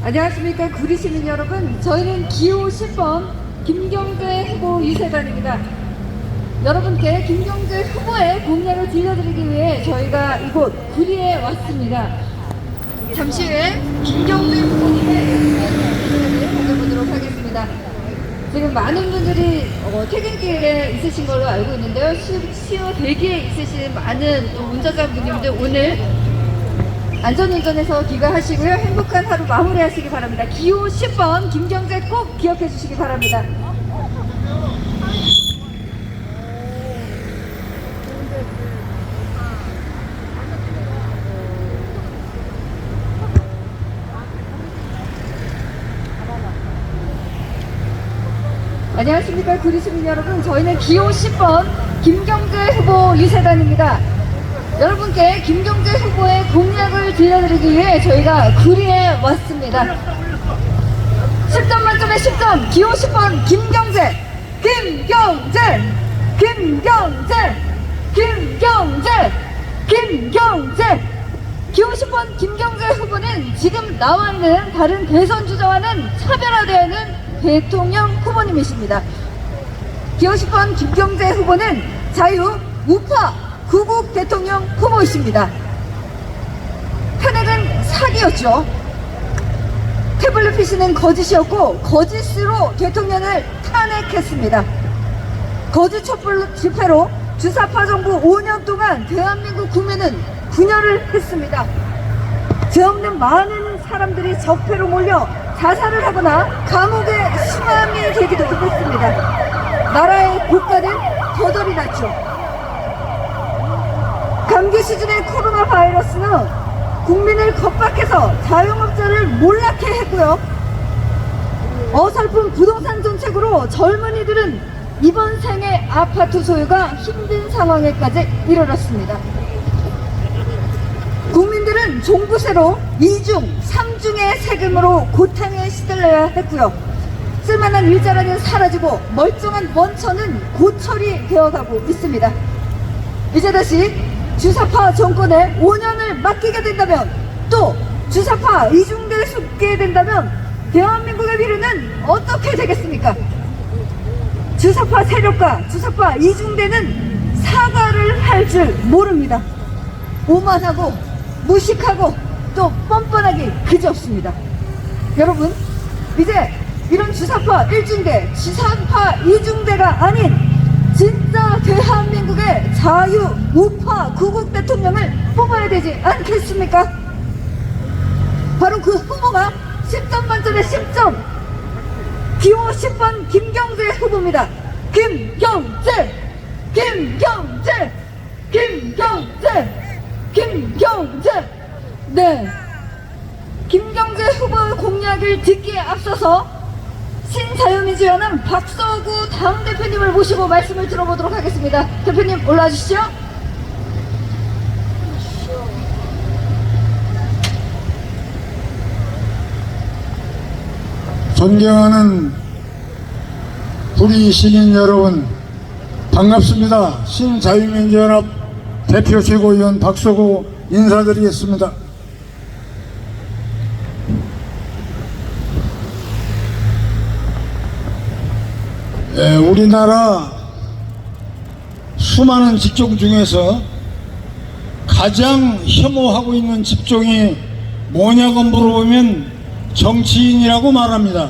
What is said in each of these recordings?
안녕하십니까 구리 시민 여러분, 저희는 기호 10번 김경재 후보 유세단입니다. 여러분께 김경재 후보의 공약을 들려드리기 위해 저희가 이곳 구리에 왔습니다. 잠시 후에 김경재 후보님의 인터뷰를 가져보도록 하겠습니다. 지금 많은 분들이 퇴근길에 있으신 걸로 알고 있는데요. 시효 대기에 있으신 많은 또 운전자분님들 오늘 안전운전에서 귀가하시고요. 행복한 하루 마무리하시기 바랍니다. 기호 10번 김경재 꼭 기억해 주시기 바랍니다. 안녕하십니까 구리 시민 여러분, 저희는 기호 10번 김경재 후보 유세단입니다. 여러분께 김경재 후보의 공약을 들려드리기 위해 저희가 구리에 왔습니다. 10점 만점에 10점, 기호 10번 김경재, 김경재, 김경재, 김경재, 김경재. 기호 10번 김경재 후보는 지금 나와 있는 다른 대선 주자와는 차별화되어 있는 대통령 후보님이십니다. 기호 10번 김경재 후보는 자유, 우파, 구국 대통령 후보이십니다. 탄핵은 사기였죠. 태블릿 PC는 거짓이었고 거짓으로 대통령을 탄핵했습니다. 거짓 촛불 집회로 주사파 정부 5년 동안 대한민국 국민은 분열을 했습니다. 죄 없는 많은 사람들이 적폐로 몰려 자살을 하거나 감옥에 수감이 되기도 했습니다. 나라의 국가는 거덜이 났죠. 감기 시즌의 코로나 바이러스는 국민을 겁박해서 자영업자를 몰락해 했고요. 어설픈 부동산 정책으로 젊은이들은 이번 생애 아파트 소유가 힘든 상황에까지 이르렀습니다. 국민들은 종부세로 2중, 3중의 세금으로 고통에 시달려야 했고요. 쓸만한 일자리는 사라지고 멀쩡한 원천은 고철이 되어가고 있습니다. 이제 다시 주사파 정권에 5년을 맡기게 된다면, 또 주사파 이중대에 속게 된다면 대한민국의 미래는 어떻게 되겠습니까? 주사파 세력과 주사파 이중대는 사과를 할 줄 모릅니다. 오만하고 무식하고 또 뻔뻔하기 그지없습니다. 여러분, 이제 이런 주사파 1중대, 주사파 2중대가 아닌 진짜 대한민국의 자유, 우파, 구국 대통령을 뽑아야 되지 않겠습니까? 바로 그 후보가 10점 만점에 10점, 기호 10번 김경재 후보입니다. 김경재, 김경재, 김경재, 김경재. 네, 김경재 후보의 공약을 듣기에 앞서서 신자유민주연합 박서구 당대표님을 모시고 말씀을 들어보도록 하겠습니다. 대표님 올라와 주시죠. 존경하는 구리 시민 여러분, 반갑습니다. 신자유민주연합 대표 최고위원 박서구 인사드리겠습니다. 우리나라 수많은 직종 중에서 가장 혐오하고 있는 직종이 뭐냐고 물어보면 정치인이라고 말합니다.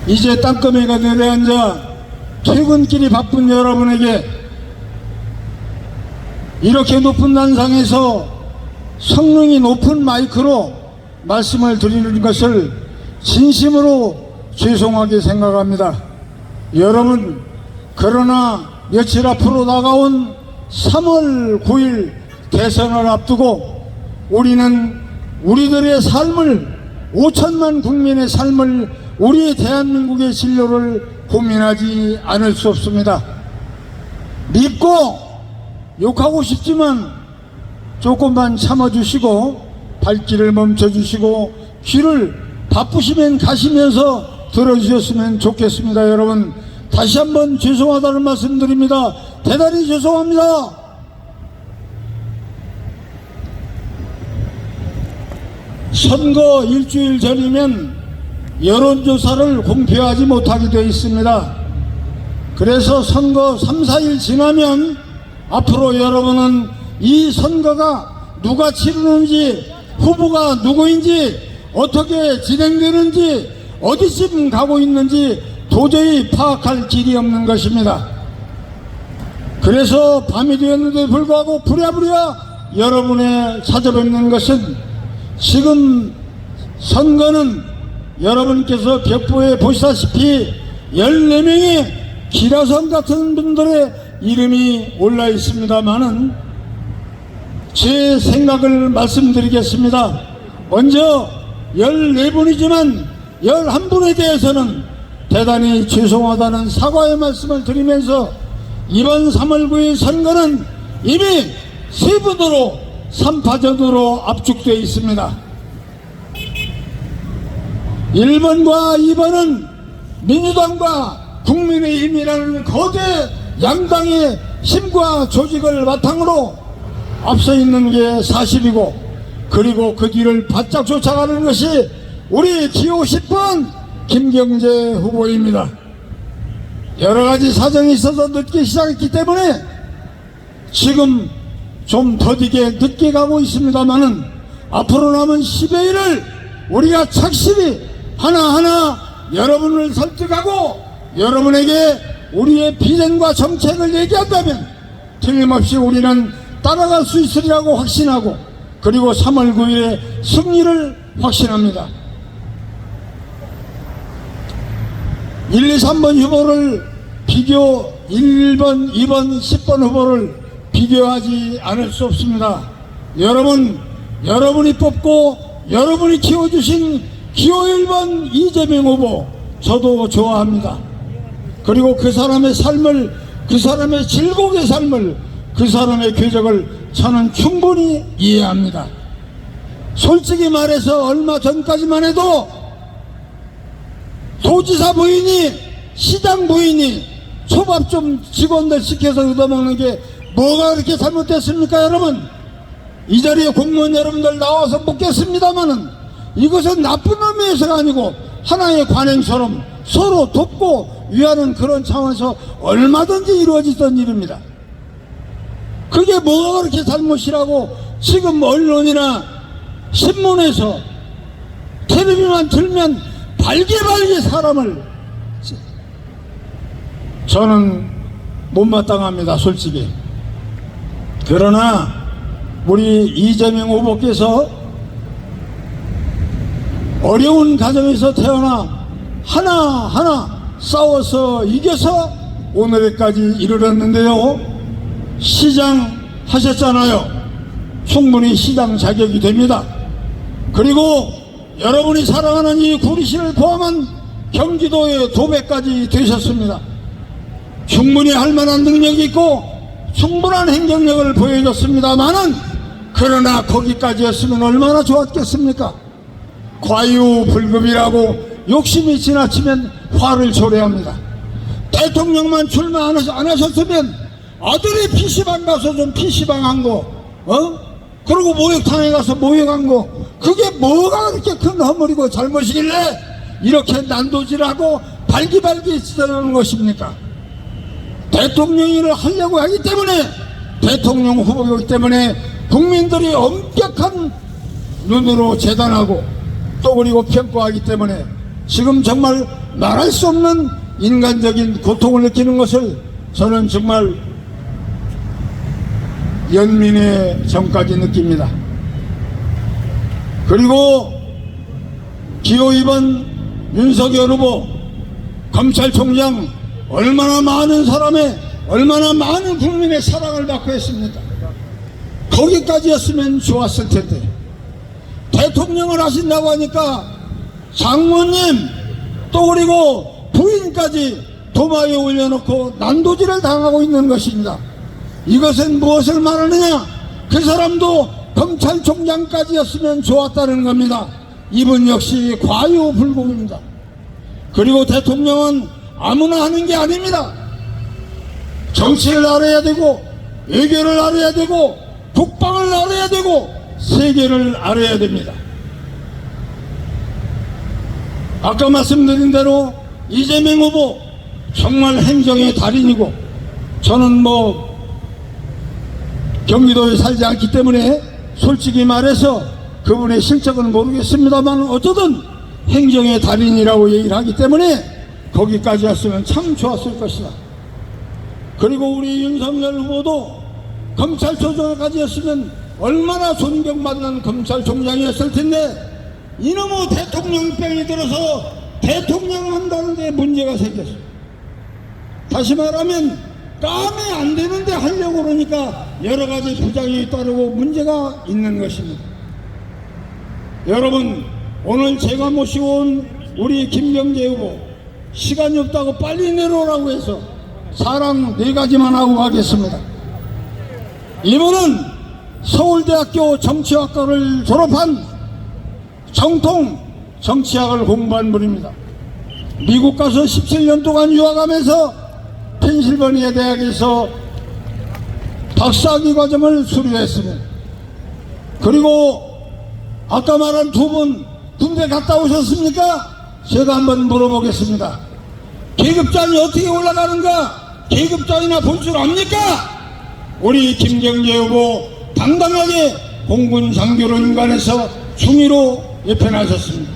이제 땅거미가 내려앉아 퇴근길이 바쁜 여러분에게 이렇게 높은 난상에서 성능이 높은 마이크로 말씀을 드리는 것을 진심으로 죄송하게 생각합니다. 여러분, 그러나 며칠 앞으로 다가온 3월 9일 대선을 앞두고 우리는 우리들의 삶을, 5천만 국민의 삶을, 우리 대한민국의 진로를 고민하지 않을 수 없습니다. 밉고 욕하고 싶지만 조금만 참아주시고 발길을 멈춰주시고 귀를 바쁘시면 가시면서 들어주셨으면 좋겠습니다. 여러분, 다시 한번 죄송하다는 말씀 드립니다. 대단히 죄송합니다. 선거 일주일 전이면 여론조사를 공표하지 못하게 되어 있습니다. 그래서 선거 3, 4일 지나면 앞으로 여러분은 이 선거가 누가 치르는지, 후보가 누구인지, 어떻게 진행되는지, 어디쯤 가고 있는지 도저히 파악할 길이 없는 것입니다. 그래서 밤이 되었는데 불구하고 부랴부랴 여러분의 찾아뵙는 것은, 지금 선거는 여러분께서 벽보에 보시다시피 14명의 기라성 같은 분들의 이름이 올라 있습니다마는 제 생각을 말씀드리겠습니다. 먼저 14분이지만 11분에 대해서는 대단히 죄송하다는 사과의 말씀을 드리면서, 이번 3월 9일 선거는 이미 3분으로 3파전으로 압축되어 있습니다. 1번과 2번은 민주당과 국민의힘이라는 거대 양당의 힘과 조직을 바탕으로 앞서 있는 게 사실이고, 그리고 그 뒤를 바짝 쫓아가는 것이 우리 기호 10번 김경재 후보입니다. 여러가지 사정이 있어서 늦게 시작했기 때문에 지금 좀 더디게 늦게 가고 있습니다만은, 앞으로 남은 10여일을 우리가 착실히 하나하나 여러분을 설득하고 여러분에게 우리의 비전과 정책을 얘기한다면 틀림없이 우리는 따라갈 수 있으리라고 확신하고, 그리고 3월 9일에 승리를 확신합니다. 1, 2, 3번 후보를 1번, 2번, 10번 후보를 비교하지 않을 수 없습니다. 여러분이 뽑고 여러분이 키워주신 기호 1번 이재명 후보, 저도 좋아합니다. 그리고 그 사람의 삶을, 그 사람의 질곡의 삶을, 그 사람의 궤적을 저는 충분히 이해합니다. 솔직히 말해서 얼마 전까지만 해도 도지사 부인이, 시장 부인이 초밥 좀 직원들 시켜서 얻어먹는 게 뭐가 그렇게 잘못됐습니까? 여러분, 이 자리에 공무원 여러분들 나와서 묻겠습니다마는, 이것은 나쁜 의미에서가 아니고 하나의 관행처럼 서로 돕고 위하는 그런 차원에서 얼마든지 이루어지던 일입니다. 그게 뭐가 그렇게 잘못이라고 지금 언론이나 신문에서 텔레비만 들면 발기발기 사람을, 저는 못마땅합니다, 솔직히. 그러나 우리 이재명 후보께서 어려운 가정에서 태어나 하나하나 싸워서 이겨서 오늘까지 이르렀는데요. 시장 하셨잖아요. 충분히 시장 자격이 됩니다. 그리고 여러분이 사랑하는 이 구리시를 포함한 경기도의 도배까지 되셨습니다. 충분히 할 만한 능력이 있고 충분한 행정력을 보여줬습니다마는, 그러나 거기까지였으면 얼마나 좋았겠습니까? 과유불급이라고 욕심이 지나치면 화를 초래합니다. 대통령만 출마 안 하셨으면 아들이 PC방 가서 좀 PC방 한 거, 그리고 모욕탕에 가서 모욕한 거, 그게 뭐가 그렇게 큰 허물이고 잘못이길래 이렇게 난도질하고 발기발기 쓰는 것입니까? 대통령 일을 하려고 하기 때문에, 대통령 후보이기 때문에 국민들이 엄격한 눈으로 재단하고 또 그리고 평가하기 때문에 지금 정말 말할 수 없는 인간적인 고통을 느끼는 것을 저는 정말 연민의 정까지 느낍니다. 그리고 기호 2번 윤석열 후보 검찰총장, 얼마나 많은 사람의, 얼마나 많은 국민의 사랑을 받고 했습니까? 거기까지였으면 좋았을 텐데, 대통령을 하신다고 하니까 장모님 또 그리고 부인까지 도마에 올려놓고 난도질을 당하고 있는 것입니다. 이것은 무엇을 말하느냐? 그 사람도 검찰총장까지였으면 좋았다는 겁니다. 이분 역시 과유불급입니다. 그리고 대통령은 아무나 하는 게 아닙니다. 정치를 알아야 되고, 외교를 알아야 되고, 국방을 알아야 되고, 세계를 알아야 됩니다. 아까 말씀드린 대로 이재명 후보 정말 행정의 달인이고, 저는 경기도에 살지 않기 때문에 솔직히 말해서 그분의 실적은 모르겠습니다만 어쩌든 행정의 달인이라고 얘기를 하기 때문에 거기까지 왔으면 참 좋았을 것이다. 그리고 우리 윤석열 후보도 검찰총장까지 했으면 얼마나 존경받는 검찰총장이었을 텐데, 이놈의 대통령병이 들어서 대통령 한다는데 문제가 생겼어. 다시 말하면 까면 안 되는데 하려고 그러니까 여러 가지 부작용이 따르고 문제가 있는 것입니다. 여러분, 오늘 제가 모시고 온 우리 김경재 후보, 시간이 없다고 빨리 내려오라고 해서 사랑 4가지만 하고 가겠습니다. 이분은 서울대학교 정치학과를 졸업한 정통 정치학을 공부한 분입니다. 미국 가서 17년 동안 유학하면서 펜실버니아 대학에서 박사학위 과정을 수료했습니다. 그리고 아까 말한 2분 군대 갔다 오셨습니까? 제가 한번 물어보겠습니다. 계급장이 어떻게 올라가는가? 계급장이나 볼 줄 압니까? 우리 김경재 후보 당당하게 공군 장교로 인간해서 중위로 예편하셨습니다.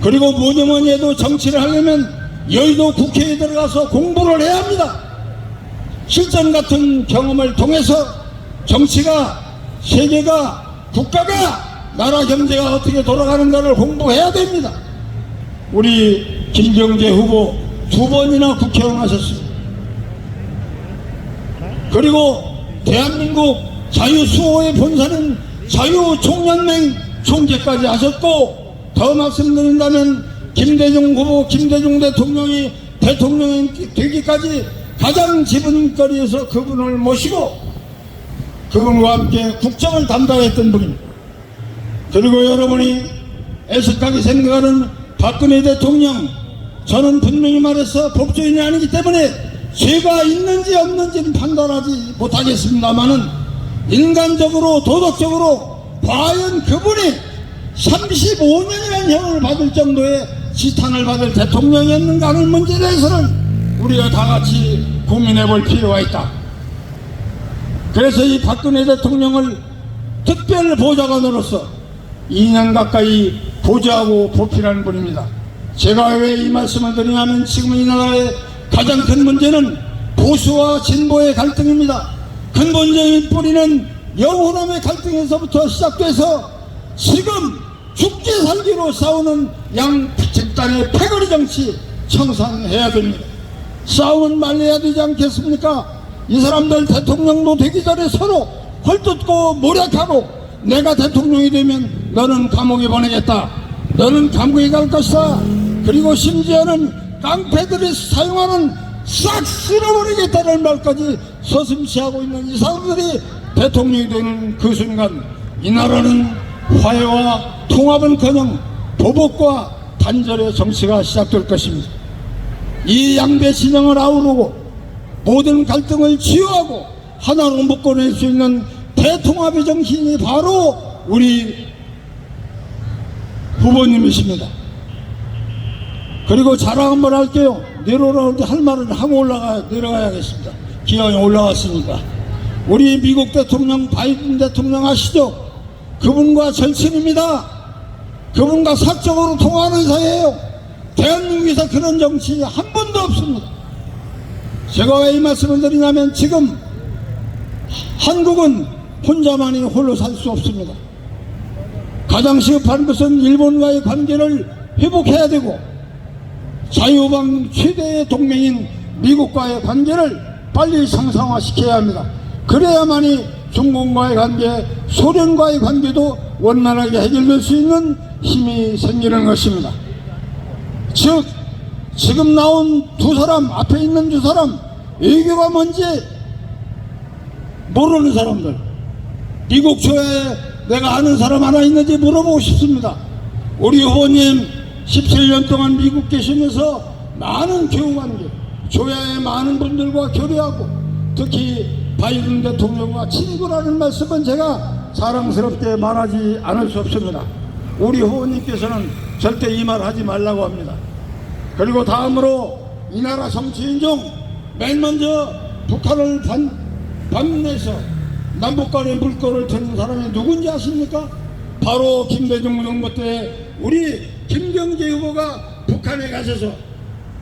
그리고 뭐니 해도 정치를 하려면 여의도 국회에 들어가서 공부를 해야 합니다. 실전 같은 경험을 통해서 정치가, 세계가, 국가가, 나라 경제가 어떻게 돌아가는가를 공부해야 됩니다. 우리 김경재 후보 2번이나 국회의원 하셨습니다. 그리고 대한민국 자유수호의 본사는 자유총연맹 총재까지 하셨고, 더 말씀드린다면 김대중 후보, 김대중 대통령이 대통령이 되기까지 가장 지분거리에서 그분을 모시고 그분과 함께 국정을 담당했던 분입니다. 그리고 여러분이 애석하게 생각하는 박근혜 대통령, 저는 분명히 말해서 법조인이 아니기 때문에 죄가 있는지 없는지는 판단하지 못하겠습니다만은 인간적으로 도덕적으로 과연 그분이 35년이라는 형을 받을 정도의 지탄을 받을 대통령이었는가 하는 문제에 대해서는 우리가 다 같이 고민해 볼 필요가 있다. 그래서 이 박근혜 대통령을 특별 보좌관으로서 2년 가까이 보좌하고 보필하는 분입니다. 제가 왜 이 말씀을 드리냐면 지금 이 나라의 가장 큰 문제는 보수와 진보의 갈등입니다. 근본적인 뿌리는 영혼함의 갈등에서부터 시작돼서 지금 죽기 살기로 싸우는 양 집단의 패거리 정치 청산해야 됩니다. 싸움은 말려야 되지 않겠습니까? 이 사람들 대통령도 되기 전에 서로 헐뜯고 모략하고, 내가 대통령이 되면 너는 감옥에 보내겠다, 너는 감옥에 갈 것이다, 그리고 심지어는 깡패들이 사용하는 싹 쓸어버리겠다는 말까지 서슴지 하고 있는 이 사람들이 대통령이 되는 그 순간 이 나라는 화해와 통합은커녕 보복과 단절의 정치가 시작될 것입니다. 이 양대 진영을 아우르고 모든 갈등을 치유하고 하나로 묶어낼 수 있는 대통합의 정신이 바로 우리 후보님이십니다. 그리고 자랑 한번 할게요. 내려오라는데 할 말은 하고 내려가야겠습니다. 기왕에 올라왔으니까. 우리 미국 대통령 바이든 대통령 아시죠? 그분과 절친입니다. 그분과 사적으로 통화하는 사이예요. 대한민국에서 그런 정치 한 번도 없습니다. 제가 왜 이 말씀을 드리냐면 지금 한국은 혼자만이 홀로 살 수 없습니다. 가장 시급한 것은 일본과의 관계를 회복해야 되고, 자유방 최대의 동맹인 미국과의 관계를 빨리 상상화시켜야 합니다. 그래야만이 중국과의 관계, 소련과의 관계도 원만하게 해결될 수 있는 힘이 생기는 것입니다. 즉 지금 나온 2사람, 앞에 있는 2사람, 외교가 뭔지 모르는 사람들, 미국 조야에 내가 아는 사람 하나 있는지 물어보고 싶습니다. 우리 후보님 17년 동안 미국 계시면서 많은 교우관계, 조야의 많은 분들과 교류하고 특히 바이든 대통령과 친구라는 말씀은 제가 자랑스럽게 말하지 않을 수 없습니다. 우리 후보님께서는 절대 이 말 하지 말라고 합니다. 그리고 다음으로 이 나라 정치인 중 맨 먼저 북한을 반내서 남북 간의 물꼬를 트는 사람이 누군지 아십니까? 바로 김대중 정부 때 우리 김경재 후보가 북한에 가셔서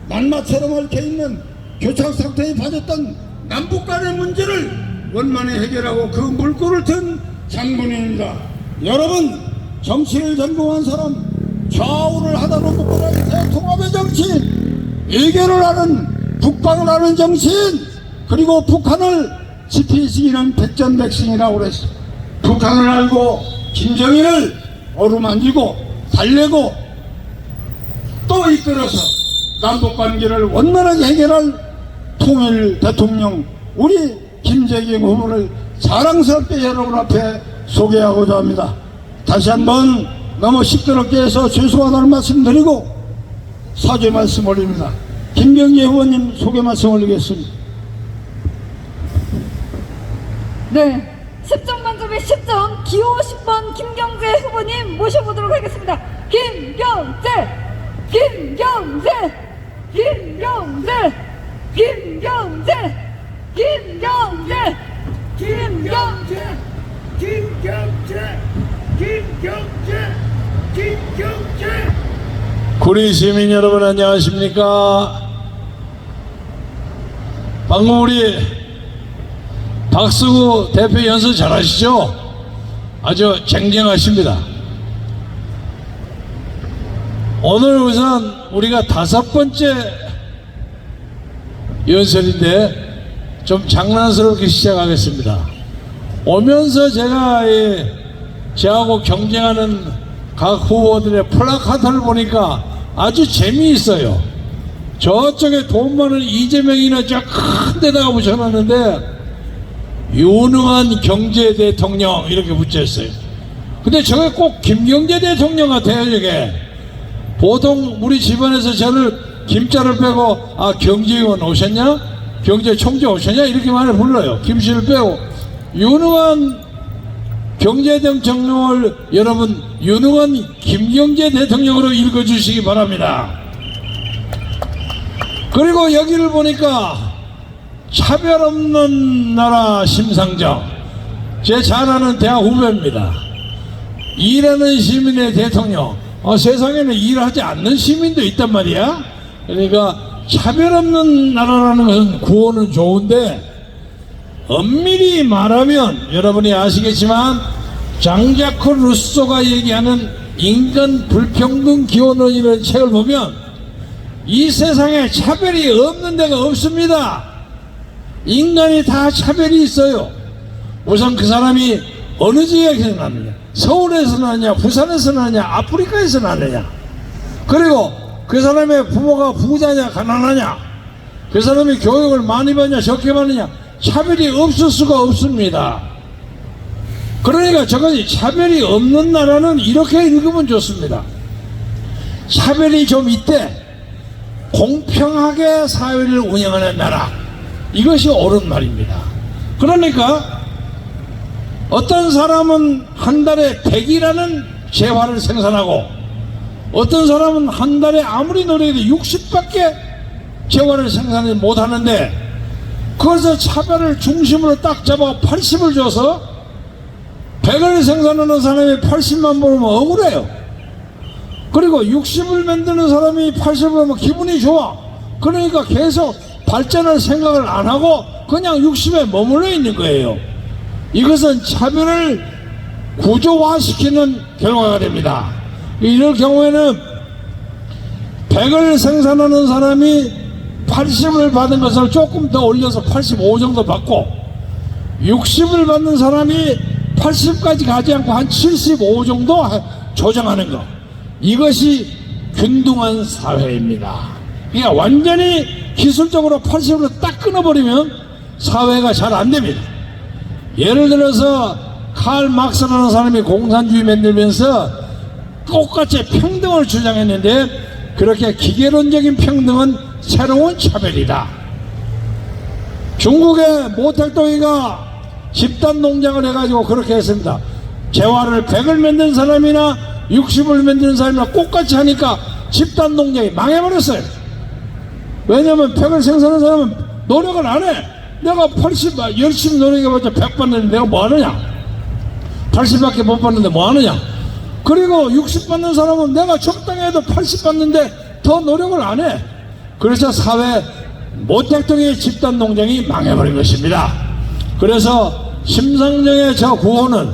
만마처럼 얽혀있는 교착 상태에 빠졌던 남북 간의 문제를 원만히 해결하고 그 물꼬를 튼 장군입니다. 여러분, 정치를 전공한 사람, 좌우를 하다 놓고 보라는 대통합의 정치인, 외교를 하는, 북방을 하는 정치인, 그리고 북한을 지피지기는 백전백승이라고 그랬어. 북한을 알고 김정일을 어루만지고 달래고 또 이끌어서 남북관계를 원만하게 해결할 통일 대통령 우리 김재경 후보를 자랑스럽게 여러분 앞에 소개하고자 합니다. 다시 한번 너무 시끄럽게 해서 죄송하다는 말씀드리고 사죄 말씀 올립니다. 김경재 후보님 소개 말씀 올리겠습니다. 네, 10점 만점에 10점 기호 10번 김경재 후보님 모셔보도록 하겠습니다. 김경재, 김경재, 김경재, 김경재, 김경재, 김경재, 김경재, 김경재, 김경재. 구리 시민 여러분 안녕하십니까? 방금 우리 박수구 대표 연설 잘하시죠? 아주 쟁쟁하십니다. 오늘 우선 우리가 5번째 연설인데 좀 장난스럽게 시작하겠습니다. 오면서 제가 저하고 경쟁하는 각 후보들의 플래카드를 보니까 아주 재미있어요. 저쪽에 돈 많은 이재명이나 저 큰 데다가 붙여놨는데 유능한 경제 대통령 이렇게 붙였어요. 근데 저게 꼭 김경재 대통령 같아요. 저게 보통 우리 집안에서 저를 김자를 빼고 아 경제의원 오셨냐? 경제총재 오셨냐? 이렇게만 불러요. 김씨를 빼고 유능한 경제 대통령을 여러분 유능한 김경재 대통령으로 읽어주시기 바랍니다. 그리고 여기를 보니까 차별 없는 나라 심상정 제 잘 아는 대학 후배입니다. 일하는 시민의 대통령. 세상에는 일하지 않는 시민도 있단 말이야. 그러니까 차별 없는 나라라는 것은 구호는 좋은데 엄밀히 말하면 여러분이 아시겠지만 장자크 루소가 얘기하는 인간 불평등 기원론이라는 책을 보면 이 세상에 차별이 없는 데가 없습니다. 인간이 다 차별이 있어요. 우선 그 사람이 어느 지역에서 났느냐, 서울에서 났느냐, 부산에서 났느냐, 아프리카에서 났느냐, 그리고 그 사람의 부모가 부자냐 가난하냐, 그 사람이 교육을 많이 받냐 적게 받느냐, 차별이 없을 수가 없습니다. 그러니까 저것이 차별이 없는 나라는 이렇게 읽으면 좋습니다. 차별이 좀 있대. 공평하게 사회를 운영하는 나라, 이것이 옳은 말입니다. 그러니까 어떤 사람은 한 달에 100이라는 재화를 생산하고 어떤 사람은 한 달에 아무리 노력해도 60밖에 재화를 생산하지 못하는데 그것을 차별을 중심으로 딱 잡아 80을 줘서 100을 생산하는 사람이 80만 벌면 억울해요. 그리고 60을 만드는 사람이 80을 하면 기분이 좋아. 그러니까 계속 발전할 생각을 안 하고 그냥 60에 머물러 있는 거예요. 이것은 차별을 구조화시키는 결과가 됩니다. 이럴 경우에는 100을 생산하는 사람이 80을 받은 것을 조금 더 올려서 85 정도 받고 60을 받는 사람이 80까지 가지 않고 한 75 정도 조정하는 것, 이것이 균등한 사회입니다. 그러니까 완전히 기술적으로 80으로 딱 끊어버리면 사회가 잘 안 됩니다. 예를 들어서 칼 막스라는 사람이 공산주의 만들면서 똑같이 평등을 주장했는데 그렇게 기계론적인 평등은 새로운 차별이다. 중국의 모택동이가 집단 농장을 해가지고 그렇게 했습니다. 재화를 100을 만든 사람이나 60을 만드는 사람이랑 똑같이 하니까 집단 농장이 망해버렸어요. 왜냐면 100을 생산하는 사람은 노력을 안 해. 내가 80 열심히 노력해봤자 100 받는데 내가 뭐 하느냐? 80밖에 못 받는데 뭐 하느냐? 그리고 60 받는 사람은 내가 적당히 해도 80 받는데 더 노력을 안 해. 그래서 사회 모택동의 집단 농장이 망해버린 것입니다. 그래서 심상정의 저 구호는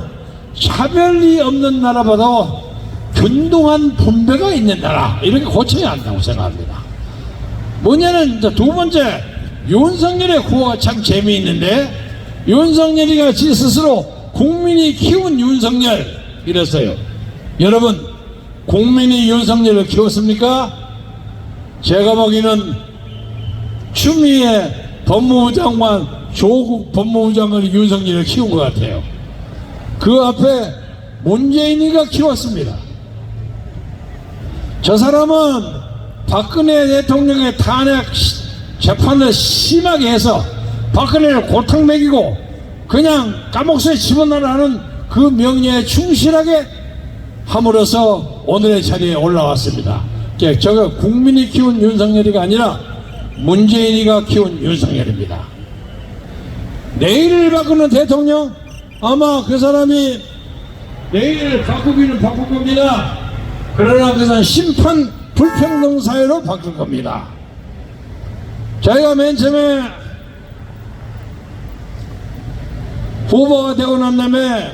차별이 없는 나라보다 균등한 분배가 있는 나라, 이렇게 고쳐야 한다고 생각합니다. 뭐냐는 두 번째, 윤석열의 구호가 참 재미있는데, 윤석열이가 지 스스로 국민이 키운 윤석열 이랬어요. 여러분, 국민이 윤석열을 키웠습니까? 제가 보기에는 추미애 법무부 장관, 조국 법무부 장관이 윤석열을 키운 것 같아요. 그 앞에 문재인이가 키웠습니다. 저 사람은 박근혜 대통령의 탄핵 재판을 심하게 해서 박근혜를 골탕 먹이고 그냥 감옥에 집어넣으라는 그 명령에 충실하게 함으로써 오늘의 자리에 올라왔습니다. 저거 국민이 키운 윤석열이가 아니라 문재인이가 키운 윤석열입니다. 내일을 바꾸는 대통령, 아마 그 사람이 내일을 바꾸기는 바꿀 겁니다. 그러나 그것은 심판 불평등 사회로 바뀔 겁니다. 저희가 맨 처음에 후보가 되고 난 다음에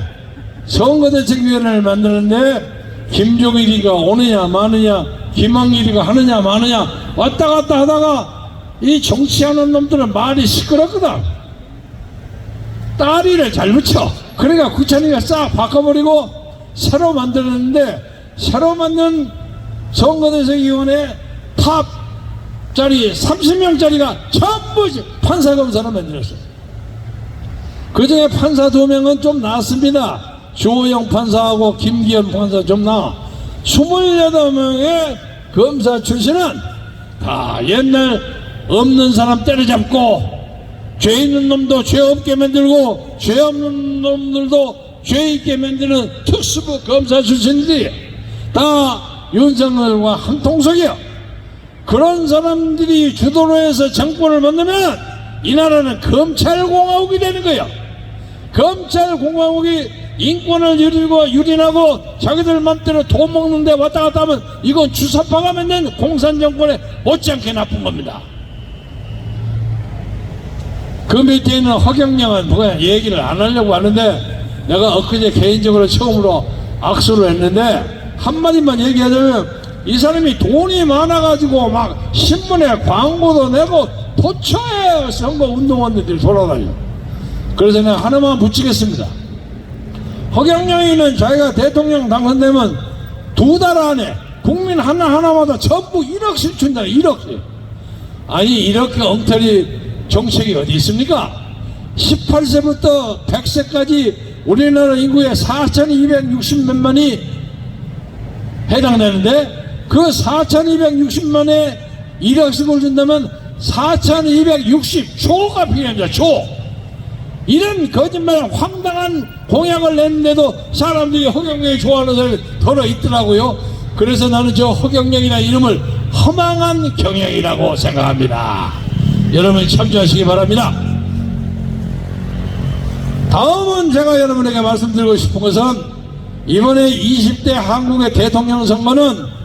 선거대책위원회를 만드는데 김종일이가 오느냐 마느냐, 김학일이가 하느냐 마느냐 왔다 갔다 하다가 이 정치하는 놈들은 말이 시끄럽거든. 따리를 잘 붙여. 그러니까 구천이가 싹 바꿔버리고 새로 만들었는데, 새로 만든 선거대책위원회 탑 자리 30명짜리가 전부 판사 검사로 만들었어요. 그 중에 판사 2명은 좀 나았습니다. 조호영 판사하고 김기현 판사 좀 나아. 28명의 검사 출신은 다 옛날 없는 사람 때려잡고 죄 있는 놈도 죄 없게 만들고 죄 없는 놈들도 죄 있게 만드는 특수부 검사 출신들이 다 윤석열과 한 통속이야. 그런 사람들이 주도로 해서 정권을 만들면 이 나라는 검찰공화국이 되는 거야. 검찰공화국이 인권을 유린하고 자기들 맘대로 돈 먹는데 왔다 갔다 하면 이건 주사파가 만든 공산정권에 못지않게 나쁜 겁니다. 그 밑에 있는 허경영은 뭐야 얘기를 안 하려고 하는데, 내가 엊그제 개인적으로 처음으로 악수를 했는데 한마디만 얘기하자면, 이 사람이 돈이 많아가지고 막 신문에 광고도 내고 도처에 선거 운동원들이 돌아다녀. 그래서 내가 하나만 붙이겠습니다. 허경영이는 자기가 대통령 당선되면 2달 안에 국민 하나하나마다 전부 1억씩 준다. 1억씩. 아니 이렇게 엉터리 정책이 어디 있습니까? 18세부터 100세까지 우리나라 인구의 4,260만이 해당되는데, 그 4,260만에 1억씩을 준다면 4,260조가 필요합니다. 조. 이런 거짓말 황당한 공약을 냈는데도 사람들이 허경영이 좋아하는 사람이 더러 있더라고요. 그래서 나는 저 허경영이라는 이름을 허망한 경영이라고 생각합니다. 여러분 참조하시기 바랍니다. 다음은 제가 여러분에게 말씀드리고 싶은 것은, 이번에 20대 한국의 대통령 선거는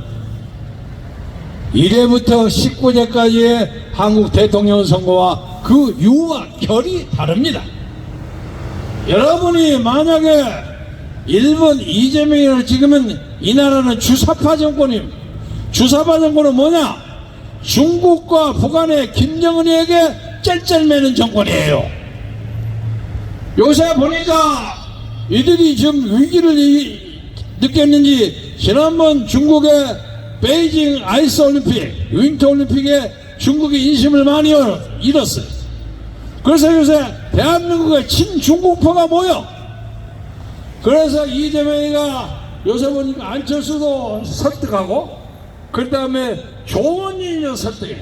1회부터 19회까지의 한국 대통령 선거와 그 유와 결이 다릅니다. 여러분이 만약에 일본 이재명을 찍으면 이 나라는 주사파 정권입니다. 주사파 정권은 뭐냐? 중국과 북한의 김정은이에게 짤짤매는 정권이에요. 요새 보니까 이들이 지금 위기를 느꼈는지 지난번 중국의 베이징 아이스 올림픽, 윈터 올림픽에 중국이 인심을 많이 잃었어요. 그래서 요새 대한민국의 친중국파가 모여. 그래서 이재명이가 요새 보니까 안철수도 설득하고, 그 다음에 조원진이도 설득해.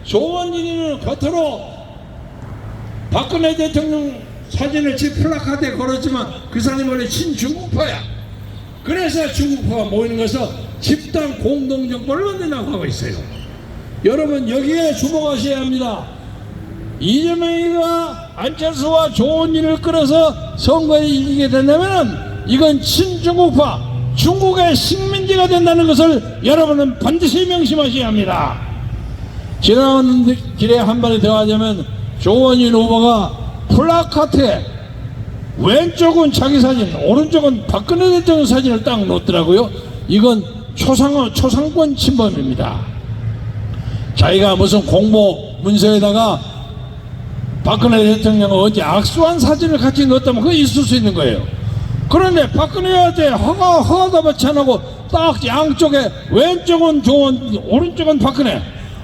조원진이는 겉으로 박근혜 대통령 사진을 지 플라카드에 걸었지만 그 사람이 원래 친중국파야. 그래서 중국파가 모이는 것에서 집단 공동정권을 만든다고 하고 있어요. 여러분 여기에 주목하셔야 합니다. 이재명이가 안철수와 좋은 일을 끌어서 선거에 이기게 된다면 이건 친중국파 중국의 식민지가 된다는 것을 여러분은 반드시 명심하셔야 합니다. 지나가는 길에 한 마디 더 하자면 조원진 후보가 플라카트에 왼쪽은 자기 사진, 오른쪽은 박근혜 대통령 사진을 딱 놓더라고요. 이건 초상권 침범입니다. 자기가 무슨 공모 문서에다가 박근혜 대통령은 어제 악수한 사진을 같이 넣었다면 그거 있을 수 있는 거예요. 그런데 박근혜한테 허가도 받지 않고 딱 양쪽에 왼쪽은 조원, 오른쪽은 박근혜.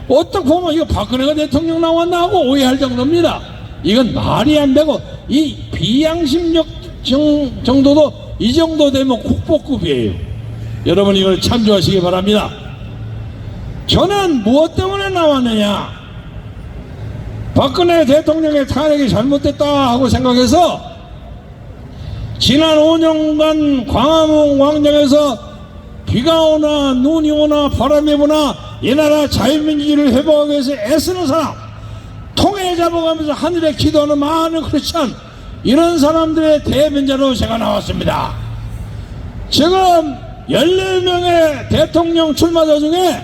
어떻게 보면 이거 박근혜가 대통령 나왔나 하고 오해할 정도입니다. 이건 말이 안 되고 이 비양심적 정도도 이 정도 되면 국보급이에요. 여러분 이걸 참조하시기 바랍니다. 저는 무엇 때문에 나왔느냐? 박근혜 대통령의 탄핵이 잘못됐다 하고 생각해서 지난 5년간 광화문 광장에서 비가 오나 눈이 오나 바람이 부나 이 나라 자유민주주의를 회복하기 위해서 애쓰는 사람, 통해 잡아가면서 하늘에 기도하는 많은 크리스찬, 이런 사람들의 대변자로 제가 나왔습니다. 지금 14명의 대통령 출마자 중에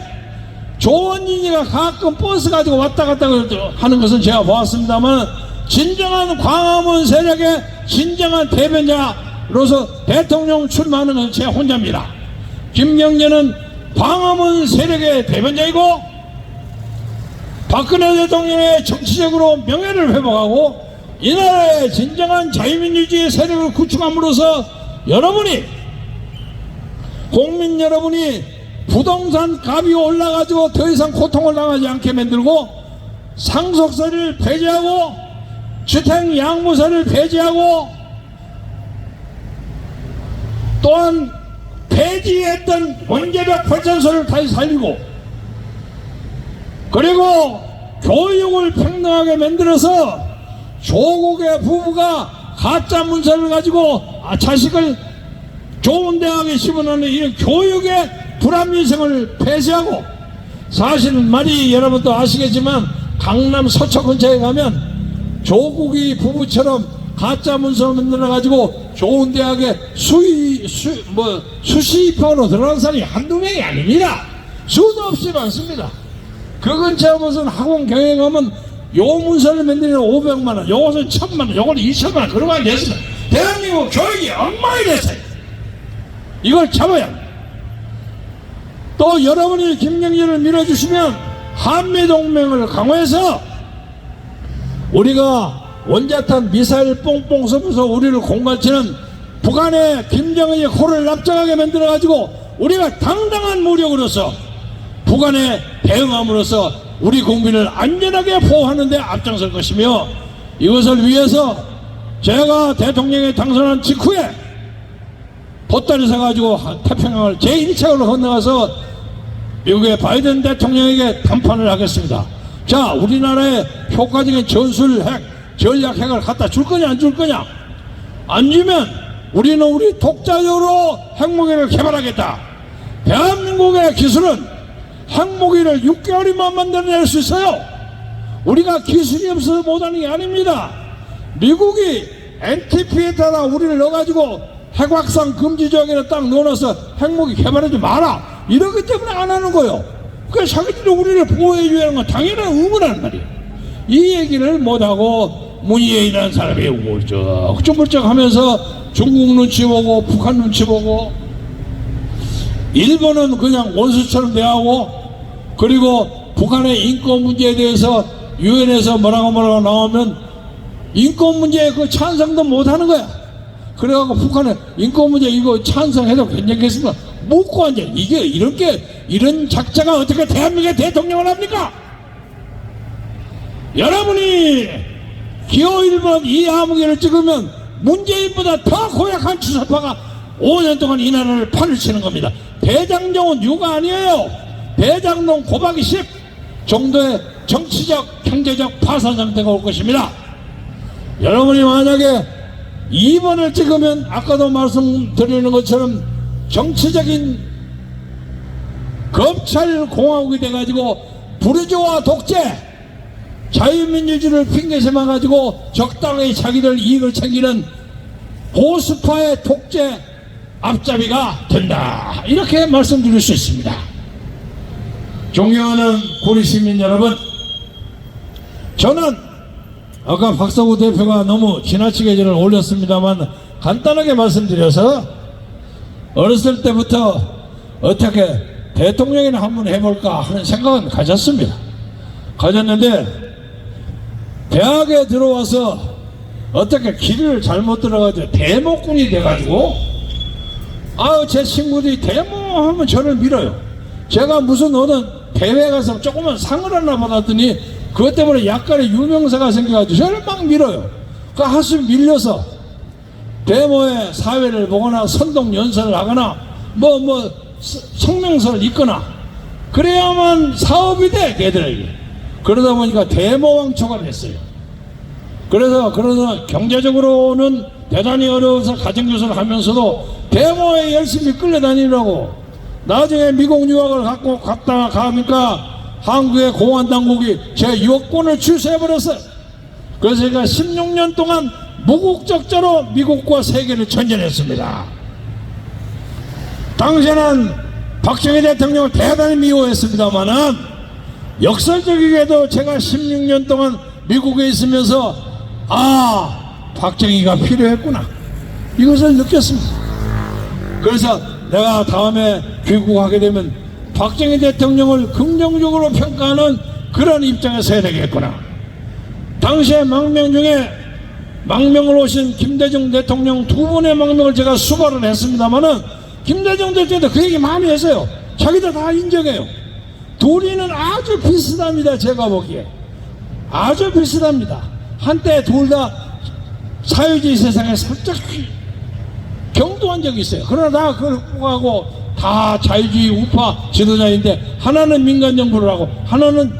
조원진이가 가끔 버스 가지고 왔다 갔다 하는 것은 제가 보았습니다만 진정한 광화문 세력의 진정한 대변자로서 대통령 출마하는 것은 제가 혼자입니다. 김경재는 광화문 세력의 대변자이고 박근혜 대통령의 정치적으로 명예를 회복하고 이 나라의 진정한 자유민주주의 세력을 구축함으로써 여러분이, 국민 여러분이 부동산 값이 올라가지고 더 이상 고통을 당하지 않게 만들고 상속세를 폐지하고 주택 양도세를 폐지하고 또한 폐지했던 원자력 발전소를 다시 살리고 그리고 교육을 평등하게 만들어서 조국의 부부가 가짜 문서를 가지고 자식을 좋은 대학에 심어놓는 이런 교육의 불합리성을 폐쇄하고, 사실은 말이 여러분도 아시겠지만 강남 서초 근처에 가면 조국이 부부처럼 가짜 문서 만들어 가지고 좋은 대학에 수시 입학으로 들어간 사람이 한두 명이 아닙니다. 수도 없이 많습니다. 그 근처에 무슨 학원 경영하면 요 문서를 만들면 500만원, 요것은 1000만원, 요거는 2000만원, 그런 거 안 됐습니다. 대한민국 교육이 엉망이 됐어요. 이걸 잡아야 합니다. 또 여러분이 김경재를 밀어주시면 한미동맹을 강화해서 우리가 원자탄 미사일 뽕뽕 쏘면서 우리를 공갈치는 북한의 김정은의 코를 납작하게 만들어가지고 우리가 당당한 무력으로서 북한에 대응함으로써 우리 국민을 안전하게 보호하는 데 앞장설 것이며, 이것을 위해서 제가 대통령에 당선한 직후에 보따리 사가지고 태평양을 제1차로 건너가서 미국의 바이든 대통령에게 담판을 하겠습니다. 자, 우리나라의 효과적인 전략핵을 갖다 줄 거냐 안 줄 거냐? 안 주면 우리는 우리 독자적으로 핵무기를 개발하겠다. 대한민국의 기술은 핵무기를 6개월이면 만들어낼 수 있어요. 우리가 기술이 없어서 못하는 게 아닙니다. 미국이 NTP에다가 우리를 넣어가지고 핵확산 금지 지역에는 딱 넣어놔서 핵무기 개발하지 마라, 이러기 때문에 안 하는 거예요. 그러니까 자기들이 우리를 보호해줘야 하는 건 당연한 의무라는 말이에요. 이 얘기를 못하고 문희예이라는 사람이 울적불적 하면서 중국 눈치 보고 북한 눈치 보고 일본은 그냥 원수처럼 대하고, 그리고 북한의 인권 문제에 대해서 유엔에서 뭐라고 나오면 인권 문제에 그 찬성도 못하는 거야. 그래갖고 북한은 인권 문제 이거 찬성해도 괜찮겠습니까? 묻고 앉아. 이게 이런 작자가 어떻게 대한민국의 대통령을 합니까? 여러분이 기호 1번 이 암흑기를 찍으면 문재인보다 더 고약한 주사파가 5년 동안 이 나라를 판을 치는 겁니다. 대장동은 유가 아니에요. 대장동 곱하기 10 정도의 정치적, 경제적 파산 상태가 올 것입니다. 여러분이 만약에 2번을 찍으면 아까도 말씀드리는 것처럼 정치적인 검찰공화국이 돼가지고 부르주아 독재, 자유민주주의를 핑계 삼아가지고 적당히 자기들 이익을 챙기는 보수파의 독재 앞잡이가 된다, 이렇게 말씀드릴 수 있습니다. 존경하는 고리 시민 여러분, 저는 아까 박서구 대표가 너무 지나치게 저를 올렸습니다만 간단하게 말씀드려서, 어렸을 때부터 어떻게 대통령이나 한번 해볼까 하는 생각은 가졌는데 대학에 들어와서 어떻게 길을 잘못 들어가지고 대모꾼이 돼가지고, 제 친구들이 대모하면 저를 밀어요. 제가 무슨 어느 대회 가서 조그만 상을 하나 받았더니 그것 때문에 약간의 유명세가 생겨가지고 저를 막 밀어요. 그 한숨 밀려서 대모의 사회를 보거나 선동 연설을 하거나 성명서를 읽거나 그래야만 사업이 돼, 걔들에게. 그러다 보니까 대모왕초가 됐어요. 그래서 경제적으로는 대단히 어려워서 가정교사를 하면서도 대모에 열심히 끌려다니려고, 나중에 미국 유학을 갔다가 가니까 한국의 공안당국이 제 유학권을 취소해버렸어요. 그래서 제가 16년 동안 무국적자로 미국과 세계를 전전했습니다. 당시에는 박정희 대통령을 대단히 미워했습니다만은 역설적이게도 제가 16년 동안 미국에 있으면서 박정희가 필요했구나, 이것을 느꼈습니다. 그래서 내가 다음에 귀국하게 되면 박정희 대통령을 긍정적으로 평가하는 그런 입장에 서야 되겠구나. 당시에 망명 중에 망명을 오신 김대중 대통령 두 분의 망명을 제가 수발을 했습니다만은 김대중 대통령도 그 얘기 많이 했어요. 자기들 다 인정해요. 둘이는 아주 비슷합니다. 제가 보기에 아주 비슷합니다. 한때 둘 다 사회주의 세상에 살짝 경도한 적이 있어요. 그러나 다 그걸 극복하고 다 자유주의 우파 지도자인데, 하나는 민간정부를 하고 하나는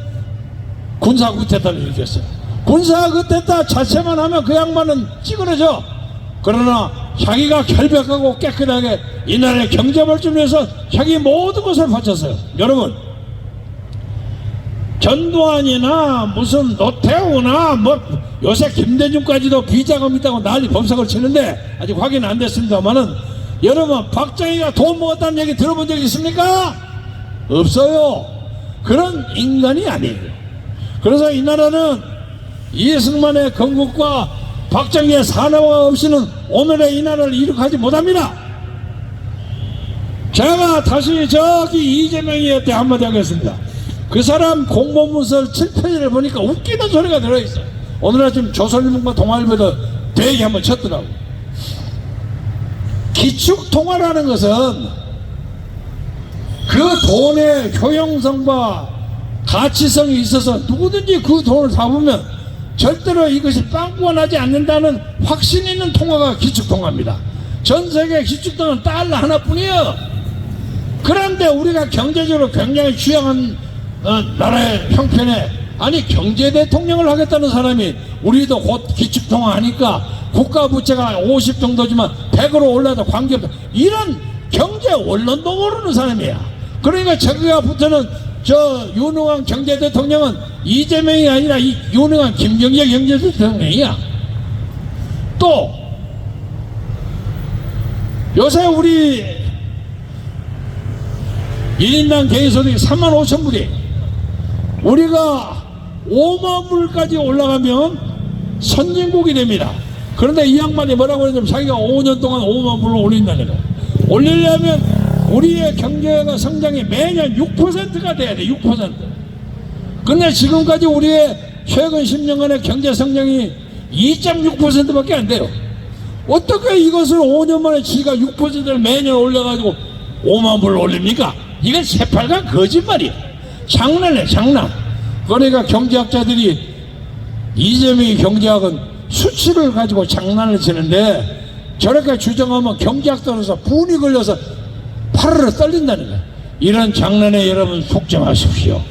군사 쿠데타를 일으켰어요. 군사 쿠데타 자체만 하면 그 양반은 찌그러져. 그러나 자기가 결백하고 깨끗하게 이 나라의 경제 발전을 위해서 자기 모든 것을 바쳤어요. 여러분, 전두환이나 무슨 노태우나 요새 김대중까지도 비자금 있다고 난리 범석을 치는데 아직 확인 안 됐습니다만은, 여러분, 박정희가 돈 먹었다는 얘기 들어본 적 있습니까? 없어요. 그런 인간이 아니에요. 그래서 이 나라는 이승만의 건국과 박정희의 산업화 없이는 오늘의 이 나라를 이룩하지 못합니다. 제가 다시 저기 이재명이한테 한마디 하겠습니다. 그 사람 공보문서 7페이지를 보니까 웃기는 소리가 들어있어요. 오늘 아침 조선일보과 동아일보도 되게 한번 쳤더라고. 기축통화라는 것은 그 돈의 효용성과 가치성이 있어서 누구든지 그 돈을 잡으면 절대로 이것이 빵꾸가 나지 않는다는 확신 있는 통화가 기축통화입니다. 전 세계 기축통화는 달러 하나뿐이에요. 그런데 우리가 경제적으로 굉장히 취약한 나라의 형편에, 아니 경제 대통령을 하겠다는 사람이 우리도 곧 기축통화 하니까 국가 부채가 50 정도지만 100으로 올라도 관계없다, 이런 경제 원론도 모르는 사람이야. 그러니까 저기가 붙어는 저 유능한 경제 대통령은 이재명이 아니라 이 유능한 김경재 경제 대통령이야. 또 요새 우리 1인당 개인소득이 35,000불이에요. 우리가 5만 불까지 올라가면 선진국이 됩니다. 그런데 이 양반이 뭐라고 하냐면 자기가 5년 동안 5만 불을 올린다는 거예요. 올리려면 우리의 경제가 성장이 매년 6%가 돼야 돼. 6%. 근데 지금까지 우리의 최근 10년간의 경제 성장이 2.6%밖에 안 돼요. 어떻게 이것을 5년 만에 지가 6%를 매년 올려가지고 5만 불을 올립니까? 이건 새빨간 거짓말이야. 장난이야, 장난. 그러니까 경제학자들이 이재명이 경제학은 수치를 가지고 장난을 치는데, 저렇게 주장하면 경제학자로서 분이 걸려서 파르르 떨린다는 거야. 이런 장난에 여러분 속지 마십시오.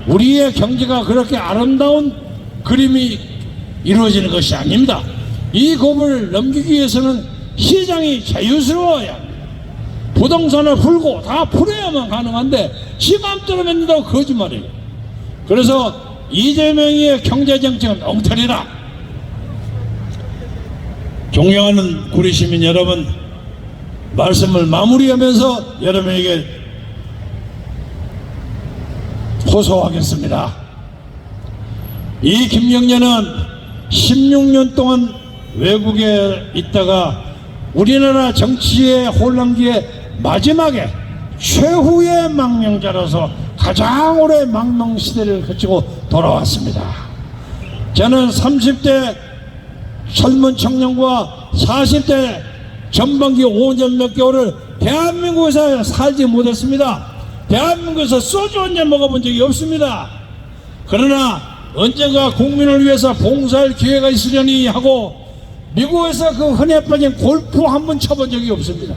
우리의 경제가 그렇게 아름다운 그림이 이루어지는 것이 아닙니다. 이 고비를 넘기기 위해서는 시장이 자유스러워야 합니다. 부동산을 풀고 다 풀어야만 가능한데 지 맘대로 만든다고 거짓말이에요. 그래서 이재명의 경제정책은 엉터리다. 존경하는 구리 시민 여러분, 말씀을 마무리하면서 여러분에게 호소하겠습니다. 이 김경재는 16년 동안 외국에 있다가 우리나라 정치의 혼란기에 마지막에 최후의 망명자로서 가장 오래 망명 시대를 거치고 돌아왔습니다. 저는 30대 젊은 청년과 40대 전반기 5년 몇 개월을 대한민국에서 살지 못했습니다. 대한민국에서 소주 한 잔 먹어본 적이 없습니다. 그러나 언젠가 국민을 위해서 봉사할 기회가 있으려니 하고 미국에서 그 흔해 빠진 골프 한 번 쳐본 적이 없습니다.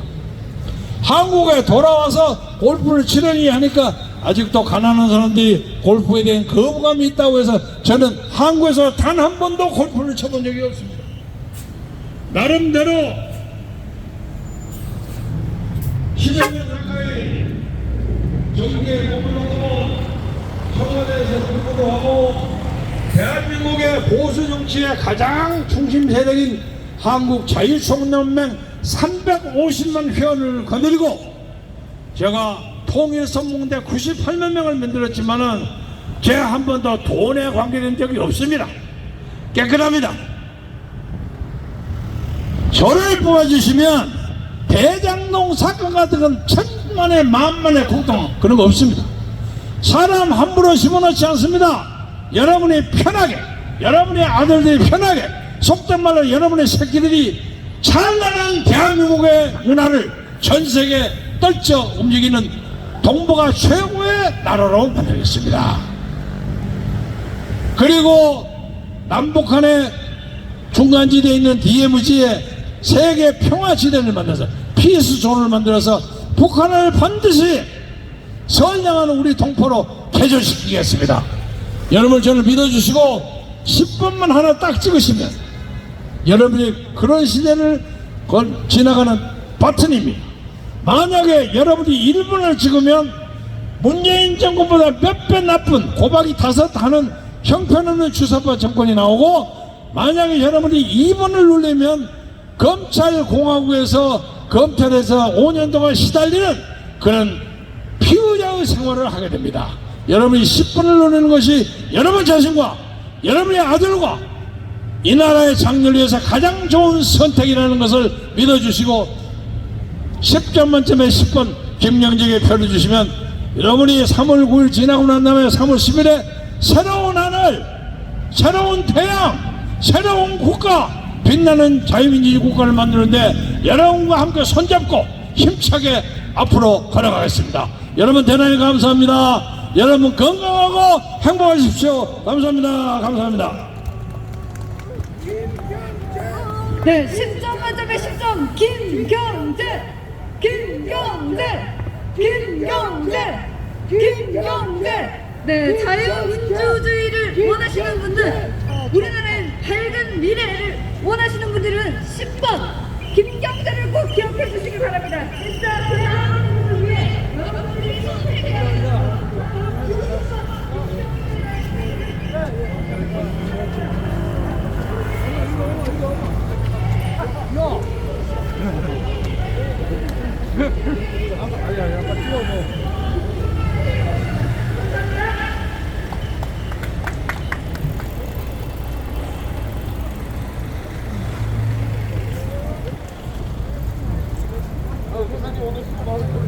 한국에 돌아와서 골프를 치려니 하니까 아직도 가난한 사람들이 골프에 대한 거부감이 있다고 해서 저는 한국에서 단 한 번도 골프를 쳐본 적이 없습니다. 나름대로 10여 년 가까이 정계에 공부하고 청와대에서 공부도 하고 대한민국의 보수 정치의 가장 중심 세력인 한국 자유총연맹 350만 회원을 거느리고 제가 통일선봉대 98만 명을 만들었지만은 제가 한 번도 돈에 관계된 적이 없습니다. 깨끗합니다. 저를 뽑아주시면 대장동 사건 같은 건 천만에 만만에 국동 그런 거 없습니다. 사람 함부로 심어놓지 않습니다. 여러분이 편하게, 여러분의 아들들이 편하게, 속된 말로 여러분의 새끼들이 찬란한 대한민국의 문화를 전 세계에 떨쳐 움직이는 동북아 최고의 나라로 만들겠습니다. 그리고 남북한의 중간지대에 있는 DMZ에 세계 평화지대를 만들어서 피스존을 만들어서 북한을 반드시 선량한 우리 동포로 개조시키겠습니다. 여러분 저를 믿어주시고 10번만 하나 딱 찍으시면 여러분이 그런 시대를 지나가는 버튼입니다. 만약에 여러분이 1번을 찍으면 문재인 정권보다 몇 배 나쁜 고박이 5 하는 형편없는 주사파 정권이 나오고, 만약에 여러분이 2번을 누르면 검찰공화국에서 검찰에서 5년 동안 시달리는 그런 피의자의 생활을 하게 됩니다. 여러분이 10번을 누르는 것이 여러분 자신과 여러분의 아들과 이 나라의 장래를 위해서 가장 좋은 선택이라는 것을 믿어주시고 10점 만점에 10번 김경재에게 표를 주시면 여러분이 3월 9일 지나고 난 다음에 3월 10일에 새로운 하늘, 새로운 태양, 새로운 국가, 빛나는 자유민주주의 국가를 만드는데 여러분과 함께 손잡고 힘차게 앞으로 걸어가겠습니다. 여러분 대단히 감사합니다. 여러분 건강하고 행복하십시오. 감사합니다. 감사합니다. 네, 10점 만점에 10점 김경재, 김경재, 김경재, 김경재. 네, 자유민주주의를 원하시는 분들, 우리나라의 밝은 미래를 원하시는 분들은 10번 김경재를 꼭 기억해 주시기 바랍니다. 진짜 대한민국을 위해 여러분들이 선택해야 합니다. 오늘 수고 많으셨습니다.